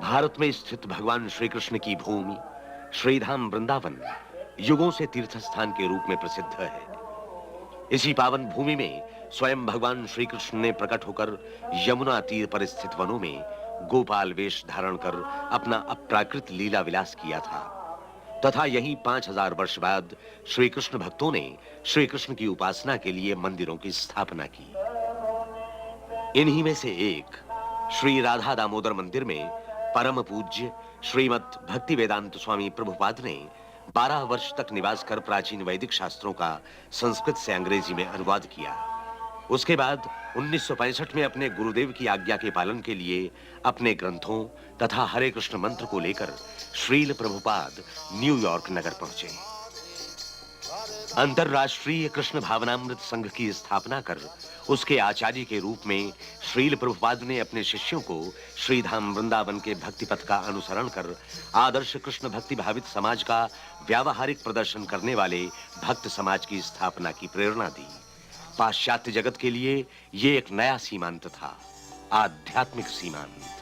भारत में स्थित भगवान श्री कृष्ण की भूमि श्रीधाम वृंदावन युगों से तीर्थ स्थान के रूप में प्रसिद्ध है। इसी पावन भूमि में स्वयं भगवान श्री कृष्ण ने प्रकट होकर यमुना तीर पर स्थित वनों में गोपाल वेश धारण कर अपना अप्राकृत लीला विलास किया था तथा यहीं 5000 वर्ष बाद श्री कृष्ण भक्तों ने श्री कृष्ण की उपासना के लिए मंदिरों की स्थापना की। इन्हीं में से एक श्री राधा दामोदर मंदिर में परम पूज्य श्रीमद् भक्ति वेदांत स्वामी प्रभुपाद ने 12 वर्ष तक निवास कर प्राचीन वैदिक शास्त्रों का संस्कृत से अंग्रेजी में अनुवाद किया। उसके बाद 1965 में अपने गुरुदेव की आज्ञा के पालन के लिए अपने ग्रंथों तथा हरे कृष्ण मंत्र को लेकर श्रील प्रभुपाद न्यूयॉर्क नगर पहुंचे। अंतरराष्ट्रीय कृष्ण भावनामृत संघ की स्थापना कर उसके आचार्य के रूप में श्रील प्रभुपाद ने अपने शिष्यों को श्रीधाम वृंदावन के भक्ति पथ का अनुसरण कर आदर्श कृष्ण भक्ति भावित समाज का व्यावहारिक प्रदर्शन करने वाले भक्त समाज की स्थापना की प्रेरणा दी। पाश्चात्य जगत के लिए यह एक नया सीमांत था, आध्यात्मिक सीमांत।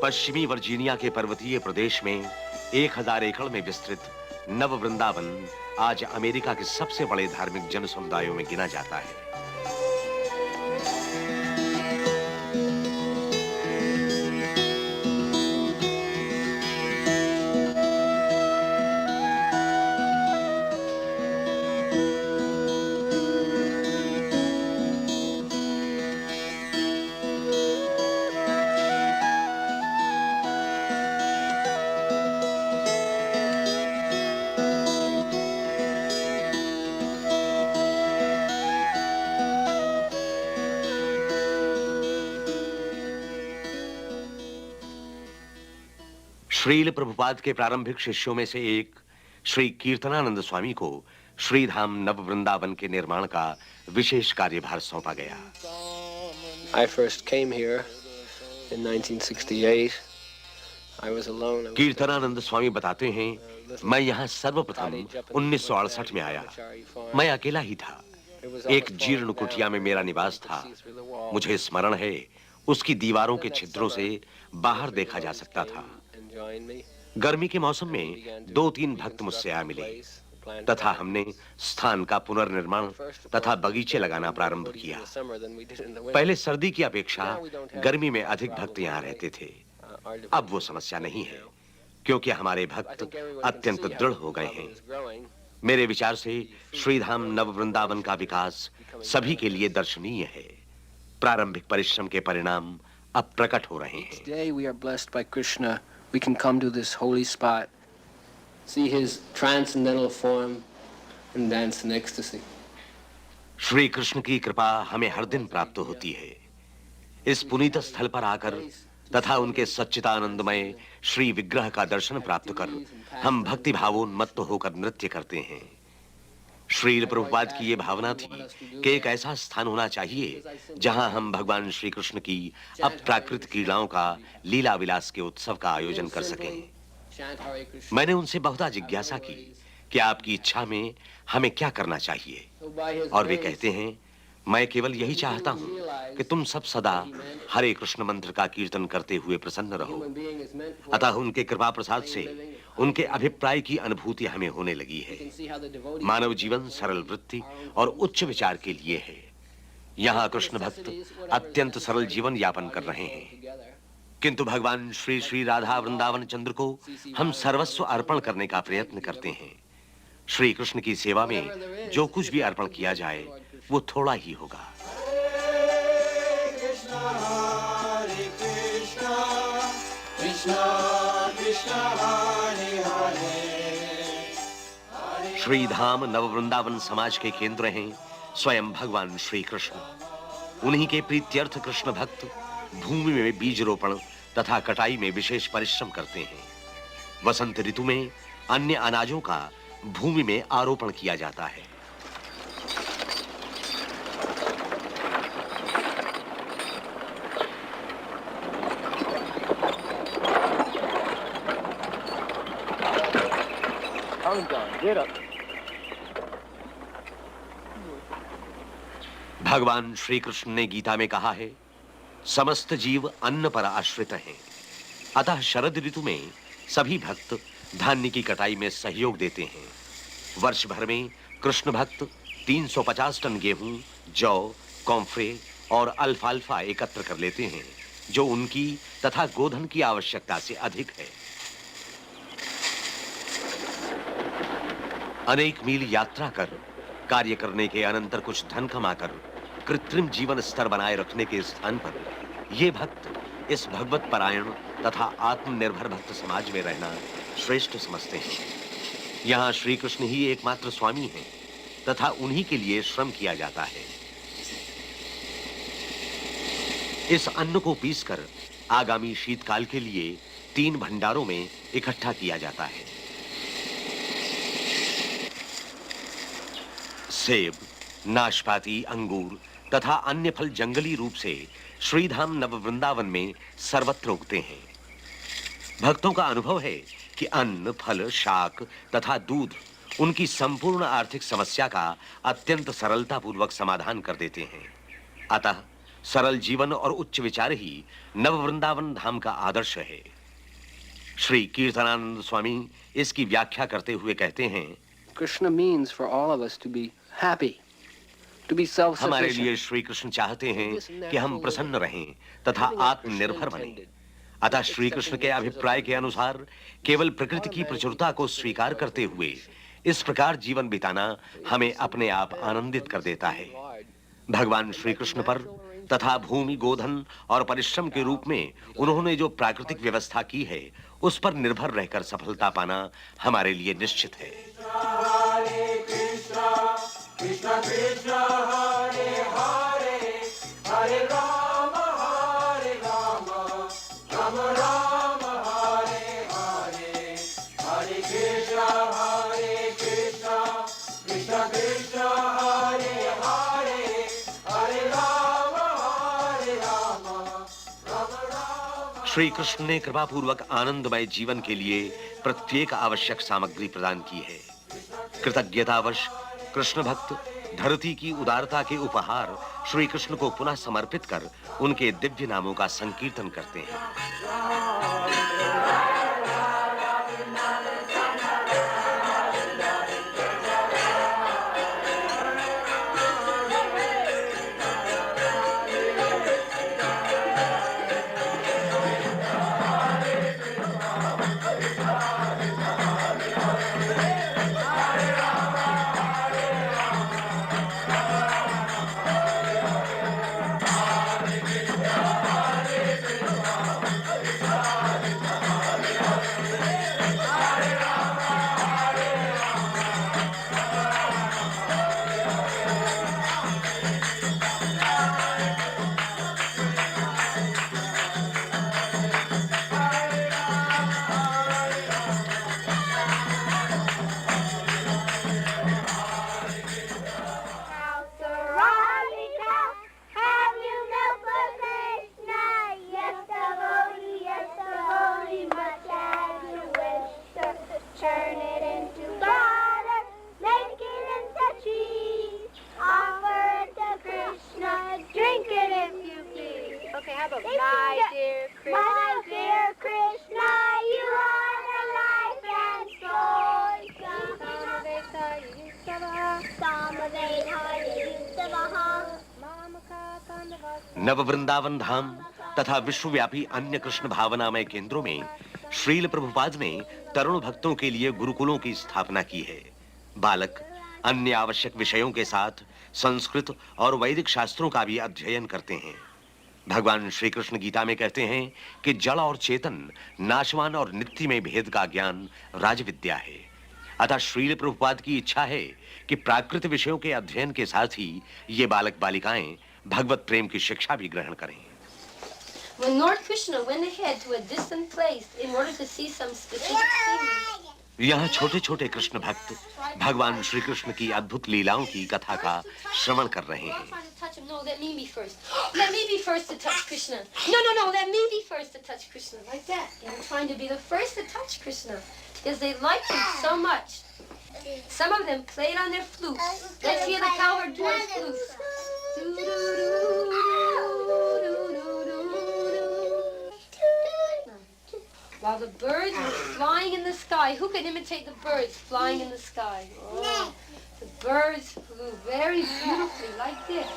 पश्चिमी वर्जीनिया के पर्वतीय प्रदेश में 1000 एकड़ में विस्तृत नव वृंदावन आज अमेरिका के सबसे बड़े धार्मिक जन समुदायों में गिना जाता है। श्रील प्रभुपाद के प्रारंभिक शिष्यों में से एक श्री कीर्तनानंद स्वामी को श्रीधाम नव वृंदावन के निर्माण का विशेष कार्यभार सौंपा गया। I first came here in 1968. I was alone. Kirtanananda स्वामी बताते हैं, मैं यहाँ सर्वप्रथम 1968 में आया। मैं अकेला ही था। एक जीर्ण कुटिया में मेरा निवास था। मुझे स्मरण है, उसकी दीवारों के छिद्रों से बाहर देखा जा सकता था। गर्मी के मौसम में 2-3 भक्त मुझसे आ मिले तथा हमने स्थान का पुनर्निर्माण तथा बगीचे लगाना प्रारंभ किया। पहले सर्दी की अपेक्षा गर्मी में अधिक भक्त यहाँ रहते थे। अब वो समस्या नहीं है क्योंकि हमारे भक्त अत्यंत दृढ़ हो गए हैं। मेरे विचार से श्रीधाम नव वृंदावन का विकास सभी के लिए दर्शनीय है। प्रारंभिक परिश्रम के परिणाम अब प्रकट हो रहे हैं। We can come to this holy spot, see his transcendental form and dance in ecstasy. Shri Krishna की कृपा हमें हर दिन प्राप्त होती है। इस पुनीत स्थल पर आकर तथा उनके सच्चिदानंदमय श्री विग्रह का दर्शन प्राप्त कर हम भक्ति भावोन्मत्त होकर नृत्य करते हैं। श्रील प्रभुपाद की ये भावना थी कि एक ऐसा स्थान होना चाहिए जहां हम भगवान श्री कृष्ण की अप्राकृत क्रीड़ाओं का लीला विलास के उत्सव का आयोजन कर सकें। मैंने उनसे बहुधा जिज्ञासा की कि आपकी इच्छा में हमें क्या करना चाहिए, और वे कहते हैं, मैं केवल यही चाहता हूं कि तुम सब सदा हरे कृष्ण मंत्र का कीर्तन करते हुए प्रसन्न रहो। अतः उनके कृपा प्रसाद से उनके अभिप्राय की अनुभूति हमें होने लगी है। मानव जीवन सरल वृत्ति और उच्च विचार के लिए है। यहाँ कृष्ण भक्त अत्यंत सरल जीवन यापन कर रहे हैं किंतु भगवान श्री श्री राधा वृंदावन चंद्र को हम सर्वस्व अर्पण करने का प्रयत्न करते हैं। श्री कृष्ण की सेवा में जो कुछ भी अर्पण किया जाए वो थोड़ा ही होगा। श्री धाम नव वृंदावन समाज के केंद्र हैं स्वयं भगवान श्री कृष्ण। उन्हीं के प्रीत्यर्थ कृष्ण भक्त भूमि में बीज रोपण तथा कटाई में विशेष परिश्रम करते हैं। वसंत ऋतु में अन्य अनाजों का भूमि में आरोपण किया जाता है। भगवान श्री कृष्ण ने गीता में कहा है, समस्त जीव अन्न पर आश्रित हैं। अतः शरद ऋतु में सभी भक्त धान्य की कटाई में सहयोग देते हैं। वर्ष भर में कृष्ण भक्त 350 टन गेहूं, जौ, कॉम्फ्रे और अल्फाल्फा एकत्र कर लेते हैं, जो उनकी तथा गोधन की आवश्यकता से अधिक है। अनेक मील यात्रा कर कार्य करने के अनंतर कुछ धन कमाकर कृत्रिम जीवन स्तर बनाए रखने के स्थान पर ये भक्त इस भगवत परायण तथा आत्मनिर्भर भक्त समाज में रहना श्रेष्ठ समझते हैं। यहाँ श्री कृष्ण ही एकमात्र स्वामी हैं तथा उन्हीं के लिए श्रम किया जाता है। इस अन्न को पीसकर आगामी शीतकाल के लिए 3 भंडारों में इकट्ठा किया जाता है। सेब, नाशपाती, अंगूर तथा अन्य फल जंगली रूप से श्रीधाम नव वृंदावन में सर्वत्र उगते हैं। भक्तों का अनुभव है कि अन्न, फल, शाक तथा दूध उनकी संपूर्ण आर्थिक समस्या का अत्यंत सरलता पूर्वक समाधान कर देते हैं। अतः सरल जीवन और उच्च विचार ही नव वृंदावन धाम का आदर्श है। श्री कीर्तनानंद स्वामी इसकी व्याख्या करते हुए कहते हैं, Krishna means for all of us to be happy, to be self-sufficient. हमारे लिए श्री कृष्ण चाहते हैं कि हम प्रसन्न रहें तथा आत्मनिर्भर बनें। अतः श्री कृष्ण के अभिप्राय के अनुसार केवल प्रकृति की प्रचुरता को स्वीकार करते हुए इस प्रकार जीवन बिताना हमें अपने आप आनंदित कर देता है। भगवान श्री कृष्ण पर तथा भूमि, गोधन और परिश्रम के रूप में उन्होंने जो प्राकृतिक व्यवस्था की है उस पर निर्भर रहकर सफलता पाना हमारे लिए निश्चित है। Krishna Krishna Hare Hare Hare Rama Hare Rama Rama Rama Hare Hare Hare Krishna Krishna Krishna Hare Hare Hare Rama Hare Rama Rama Rama। Shri Krishna ने कृपा पूर्वक आनंदमय जीवन के लिए प्रत्येक आवश्यक सामग्री प्रदान की है। कृतज्ञतावश कृष्ण भक्त धरती की उदारता के उपहार श्री कृष्ण को पुनः समर्पित कर उनके दिव्य नामों का संकीर्तन करते हैं। नव वृंदावन धाम तथा विश्वव्यापी अन्य कृष्ण भावनामय केंद्रों में श्रील प्रभुपाद ने तरुण भक्तों के लिए गुरुकुलों की स्थापना की है। बालक अन्य आवश्यक विषयों के साथ संस्कृत और वैदिक शास्त्रों का भी अध्ययन करते हैं। भगवान श्री कृष्ण गीता में कहते हैं कि जड़ और चेतन, नाशवान और नित्य में भेद का ज्ञान राजविद्या है। अतः श्रील प्रभुपाद की इच्छा है कि प्राकृत विषयों के अध्ययन के साथ ही ये बालक बालिकाएं भगवत प्रेम की शिक्षा भी ग्रहण करें। When Lord Krishna went ahead to a distant place in order to see some specific scenery, यहाँ छोटे छोटे कृष्ण भक्त भगवान श्री कृष्ण की अद्भुत लीलाओं की कथा का श्रवण कर रहे हैं। No, let me be first. Let me be first to touch Krishna. No, let me be first to touch Krishna. Like that. They were trying to be the first to touch Krishna because they liked him so much. Some of them played on their flutes. Let's hear the cowherd boys' flutes. While the birds were flying in the sky, who could imitate the birds flying in the sky? Oh, the birds flew very beautifully like this.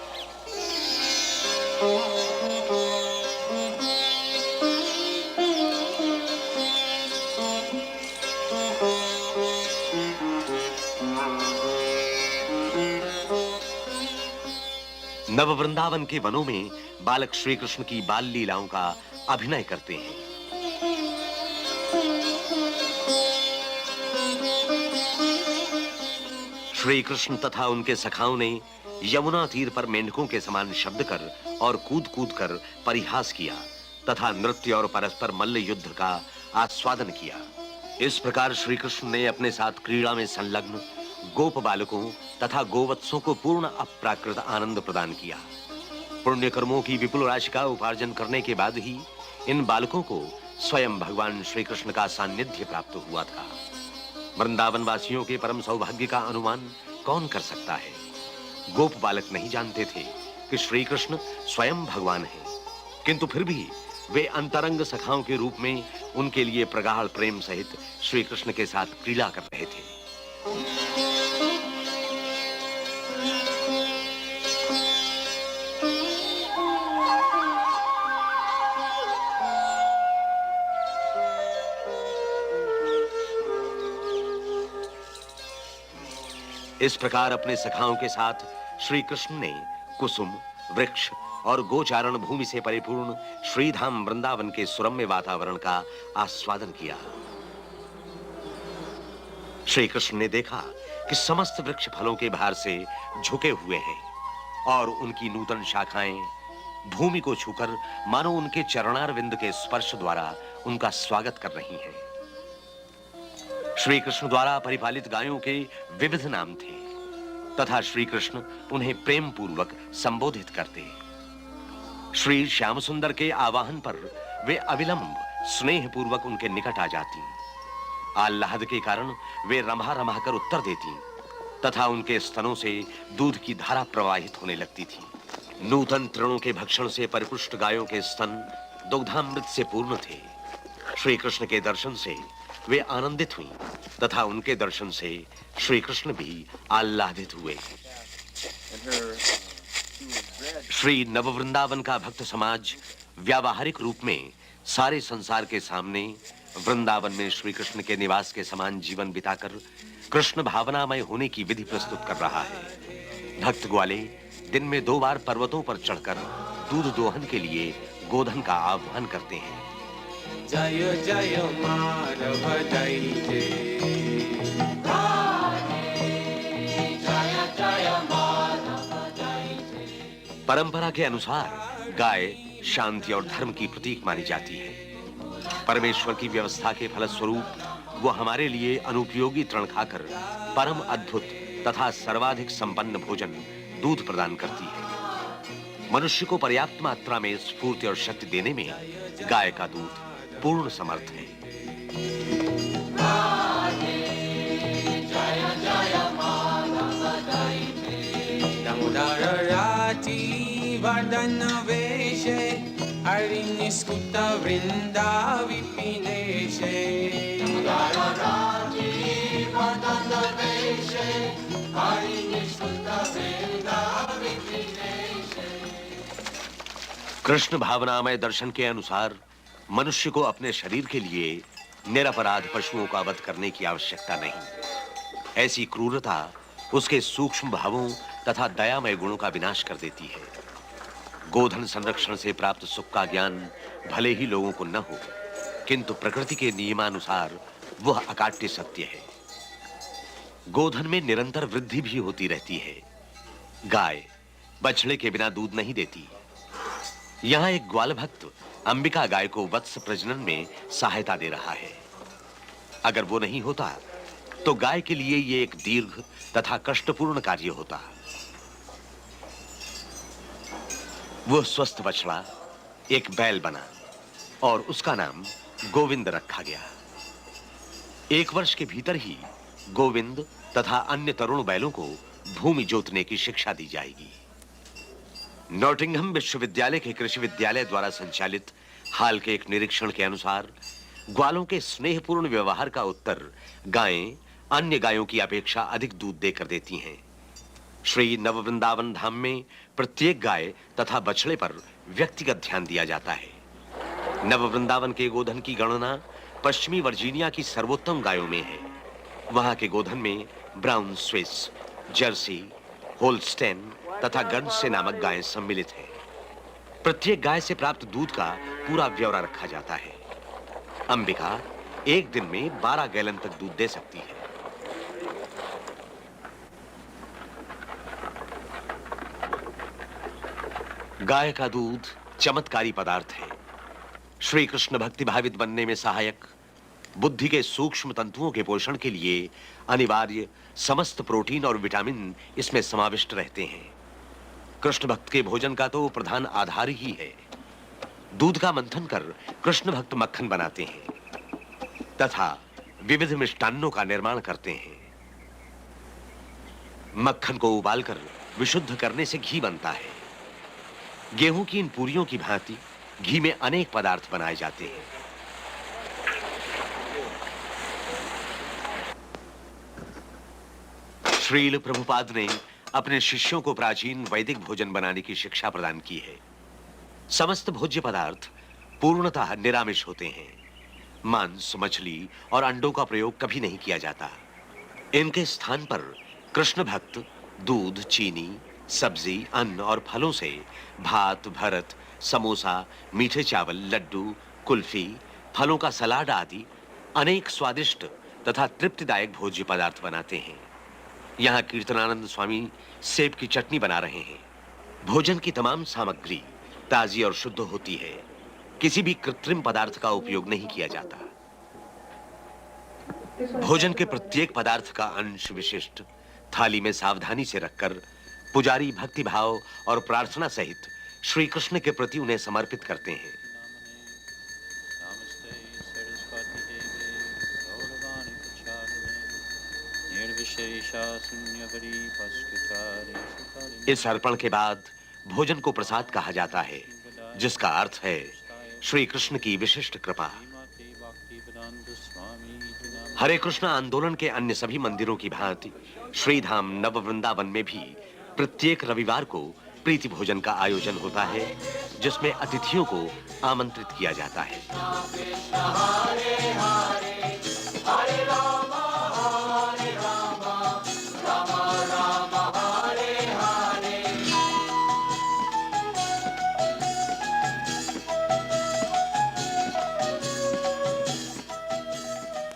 नव वृंदावन के वनों में बालक श्री कृष्ण की बाल लीलाओं का अभिनय करते हैं। श्री कृष्ण तथा उनके सखाओं ने यमुना तीर पर मेंढकों के समान शब्द कर और कूद कूद कर परिहास किया तथा नृत्य और परस्पर मल्ल युद्ध का आस्वादन किया। इस प्रकार श्री कृष्ण ने अपने साथ क्रीड़ा में संलग्न गोप बालकों तथा गोवत्सों को पूर्ण अप्राकृत आनंद प्रदान किया। पुण्य कर्मों की विपुल राशि का उपार्जन करने के बाद ही इन बालकों को स्वयं भगवान श्री कृष्ण का सान्निध्य प्राप्त हुआ था। वृंदावन वासियों के परम सौभाग्य का अनुमान कौन कर सकता है? गोप बालक नहीं जानते थे कि श्री कृष्ण स्वयं भगवान हैं, किंतु फिर भी वे अंतरंग सखाओं के रूप में उनके लिए प्रगाढ़ प्रेम सहित श्री कृष्ण के साथ क्रीड़ा कर रहे थे। इस प्रकार अपने सखाओं के साथ श्री कृष्ण ने कुसुम, वृक्ष और गोचारण भूमि से परिपूर्ण श्रीधाम वृंदावन के सुरम्य वातावरण का आस्वादन किया। श्री कृष्ण ने देखा कि समस्त वृक्ष फलों के भार से झुके हुए हैं और उनकी नूतन शाखाएं भूमि को छूकर मानो उनके चरणारविंद के स्पर्श द्वारा उनका स्वागत कर रही हैं। श्री कृष्ण द्वारा परिपालित गायों के विविध नाम थे तथा श्री कृष्ण उन्हें प्रेम पूर्वक संबोधित करते। श्री श्याम सुंदर के आवाहन पर वे अविलंब स्नेह पूर्वक उनके निकट आ जाती। आह्लाद के कारण वे रमा रमा कर उत्तर देती तथा उनके स्तनों से दूध की धारा प्रवाहित होने लगती थी। नूतन तृणों के भक्षण से परिपुष्ट गायों के स्तन दुग्धामृत से पूर्ण थे। श्री कृष्ण के दर्शन से वे आनंदित हुई तथा उनके दर्शन से श्री कृष्ण भी आह्लादित हुए। श्री नववृंदावन का भक्त समाज व्यावहारिक रूप में सारे संसार के सामने वृंदावन में श्री कृष्ण के निवास के समान जीवन बिताकर कृष्ण भावनामय होने की विधि प्रस्तुत कर रहा है। भक्त ग्वाले दिन में 2 बार पर्वतों पर चढ़कर दूध दोहन के लिए गोधन का आह्वान करते हैं। जय जय माधव दैते, जय जय माधव दैते। परंपरा के अनुसार गाय शांति और धर्म की प्रतीक मानी जाती है। परमेश्वर की व्यवस्था के फलस्वरूप वो हमारे लिए अनुपयोगी तृण खाकर परम अद्भुत तथा सर्वाधिक संपन्न भोजन दूध प्रदान करती है। मनुष्य को पर्याप्त मात्रा में स्फूर्ति और शक्ति देने में गाय का दूध पूर्ण समर्थ है। वदन वेशे हरिनिस्कुत वृंदा विपिनेशे, वदन वेशे हरिनिस्कुत वृंदा विपिनेशे। कृष्ण भावनामय दर्शन के अनुसार मनुष्य को अपने शरीर के लिए निरपराध पशुओं का वध करने की आवश्यकता नहीं। ऐसी क्रूरता उसके सूक्ष्म भावों तथा दयामय गुणों का विनाश कर देती है। गोधन संरक्षण से प्राप्त सुख का ज्ञान भले ही लोगों को न हो, किंतु प्रकृति के नियमानुसार वह अकाट्य सत्य है। गोधन में निरंतर वृद्धि भी होती रहती है। गाय बछड़े के बिना दूध नहीं देती। यहां एक ग्वाल भक्त अंबिका गाय को वत्स प्रजनन में सहायता दे रहा है। अगर वो नहीं होता तो गाय के लिए ये एक दीर्घ तथा कष्टपूर्ण कार्य होता। वह स्वस्थ बछड़ा एक बैल बना और उसका नाम गोविंद रखा गया। 1 वर्ष के भीतर ही गोविंद तथा अन्य तरुण बैलों को भूमि जोतने की शिक्षा दी जाएगी। नॉटिंघम विश्वविद्यालय के कृषि विद्यालय द्वारा संचालित हाल के एक निरीक्षण के अनुसार ग्वालों के स्नेहपूर्ण व्यवहार का उत्तर गायें अन्य गायों की अपेक्षा अधिक दूध देकर देती हैं। श्री नववृंदावन धाम में प्रत्येक गाय तथा बछड़े पर व्यक्तिगत ध्यान दिया जाता है। नववृंदावन के गोधन की गणना पश्चिमी वर्जीनिया की सर्वोत्तम गायों में है। वहां के गोधन में ब्राउन स्विस, जर्सी, होल्स्टेन तथा गर्नसे नामक गायें सम्मिलित हैं। प्रत्येक गाय से प्राप्त दूध का पूरा ब्यौरा रखा जाता है। अंबिका एक दिन में 12 गैलन तक दूध दे सकती है। गाय का दूध चमत्कारी पदार्थ है। श्री कृष्ण भक्ति भावित बनने में सहायक, बुद्धि के सूक्ष्म तंतुओं के पोषण के लिए अनिवार्य समस्त प्रोटीन और विटामिन इसमें समाविष्ट रहते हैं। कृष्ण भक्त के भोजन का तो प्रधान आधार ही है। दूध का मंथन कर कृष्ण भक्त मक्खन बनाते हैं तथा विविध मिष्टान्नों का निर्माण करते हैं। मक्खन को उबालकर विशुद्ध करने से घी बनता है। गेहूं की इन पूरियों की भांति घी में अनेक पदार्थ बनाए जाते हैं। श्रील प्रभुपाद ने अपने शिष्यों को प्राचीन वैदिक भोजन बनाने की शिक्षा प्रदान की है। समस्त भोज्य पदार्थ पूर्णतः निरामिष होते हैं। मांस, मछली और अंडों का प्रयोग कभी नहीं किया जाता। इनके स्थान पर कृष्ण भक्त दूध, चीनी, सब्जी, अन्न और फलों से भात, भरत, समोसा, मीठे चावल, लड्डू, कुल्फी, फलों का सलाद आदि अनेक स्वादिष्ट तथा तृप्तिदायक भोज्य पदार्थ बनाते हैं। यहाँ कीर्तनानंद स्वामी सेब की चटनी बना रहे हैं। भोजन की तमाम सामग्री ताजी और शुद्ध होती है। किसी भी कृत्रिम पदार्थ का उपयोग नहीं किया जाता। भोजन के प्रत्येक पदार्थ का अंश विशिष्ट थाली में सावधानी से रखकर पुजारी भक्ति भाव और प्रार्थना सहित श्री कृष्ण के प्रति उन्हें समर्पित करते हैं। इस अर्पण के बाद भोजन को प्रसाद कहा जाता है, जिसका अर्थ है श्री कृष्ण की विशिष्ट कृपा। हरे कृष्ण आंदोलन के अन्य सभी मंदिरों की भांति श्रीधाम नववृंदावन में भी प्रत्येक रविवार को प्रीति भोजन का आयोजन होता है, जिसमें अतिथियों को आमंत्रित किया जाता है।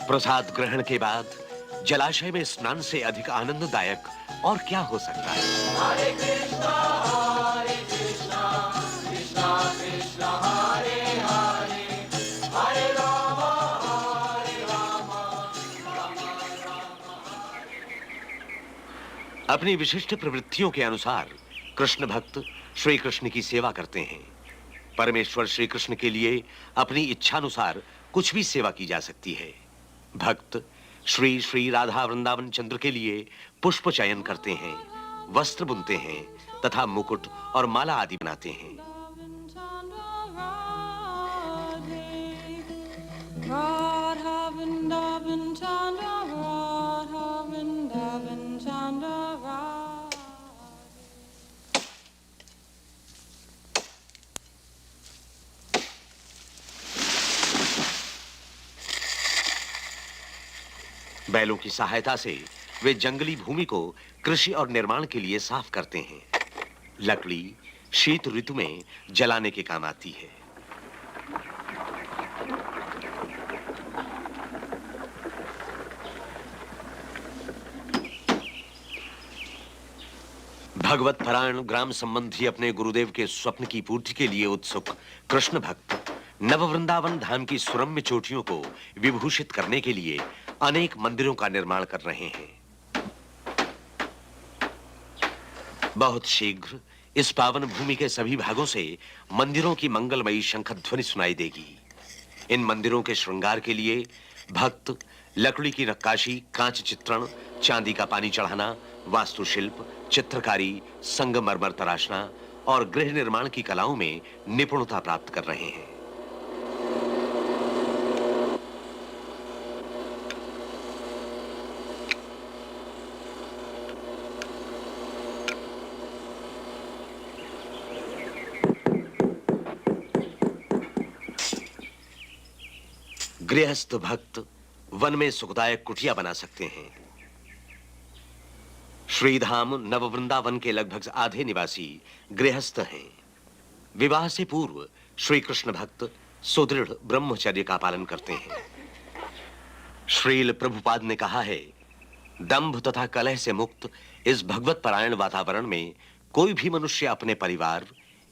प्रसाद ग्रहण के बाद जलाशय में स्नान से अधिक आनंददायक और क्या हो सकता है। हरे कृष्णा कृष्णा कृष्णा हरे हरे, हरे राम अपनी विशिष्ट प्रवृत्तियों के अनुसार कृष्ण भक्त श्री कृष्ण की सेवा करते हैं। परमेश्वर श्री कृष्ण के लिए अपनी इच्छानुसार कुछ भी सेवा की जा सकती है। भक्त श्री श्री राधा वृंदावन चंद्र के लिए पुष्प चयन करते हैं, वस्त्र बुनते हैं तथा मुकुट और माला आदि बनाते हैं। बैलों की सहायता से वे जंगली भूमि को कृषि और निर्माण के लिए साफ करते हैं। लकड़ी शीत ऋतु में जलाने के काम आती है। भगवत परायण ग्राम संबंधी अपने गुरुदेव के स्वप्न की पूर्ति के लिए उत्सुक कृष्ण भक्त नव वृंदावन धाम की सुरम्य चोटियों को विभूषित करने के लिए अनेक मंदिरों का निर्माण कर रहे हैं। बहुत शीघ्र इस पावन भूमि के सभी भागों से मंदिरों की मंगलमयी शंखध्वनि सुनाई देगी। इन मंदिरों के श्रृंगार के लिए भक्त लकड़ी की नक्काशी, कांच चित्रण, चांदी का पानी चढ़ाना, वास्तुशिल्प, चित्रकारी, संगमरमर तराशना और गृह निर्माण की कलाओं में निपुणता प्राप्त कर रहे हैं। गृहस्थ भक्त वन में सुखदायक कुटिया बना सकते हैं। श्रीधाम नव वृंदावन के लगभग आधे निवासी गृहस्थ हैं। विवाह से पूर्व श्री कृष्ण भक्त सुदृढ़ ब्रह्मचर्य का पालन करते हैं। श्रील प्रभुपाद ने कहा है, दंभ तथा कलह से मुक्त इस भगवत परायण वातावरण में कोई भी मनुष्य अपने परिवार,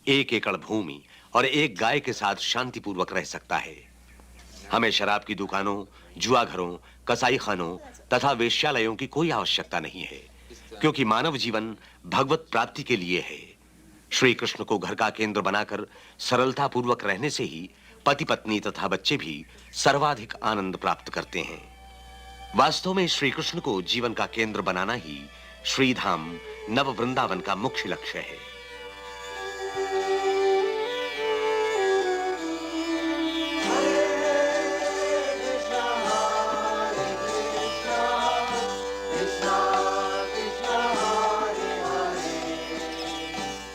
1 एकड़ भूमि और 1 गाय के साथ शांतिपूर्वक रह सकता है। हमें शराब की दुकानों, जुआ घरों, कसाई खानों तथा वेश्यालयों की कोई आवश्यकता नहीं है, क्योंकि मानव जीवन भगवत प्राप्ति के लिए है। श्री कृष्ण को घर का केंद्र बनाकर सरलता पूर्वक रहने से ही पति पत्नी तथा बच्चे भी सर्वाधिक आनंद प्राप्त करते हैं। वास्तव में श्री कृष्ण को जीवन का केंद्र बनाना ही श्रीधाम नव वृंदावन का मुख्य लक्ष्य है।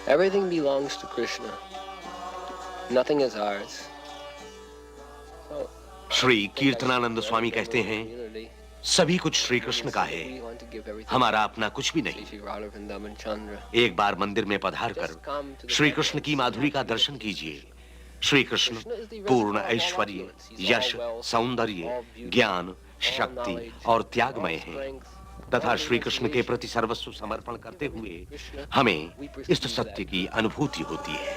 Everything belongs to Krishna. Nothing is ours. Shri Kirtanananda स्वामी कहते हैं, सभी कुछ श्री कृष्ण का है, हमारा अपना कुछ भी नहीं। एक बार मंदिर में पधार कर श्री कृष्ण की माधुरी का दर्शन कीजिए। श्री कृष्ण पूर्ण ऐश्वर्य, यश, सौंदर्य, ज्ञान, शक्ति और त्यागमय हैं तथा श्री कृष्ण के प्रति सर्वस्व समर्पण करते हुए हमें इस सत्य की अनुभूति होती है।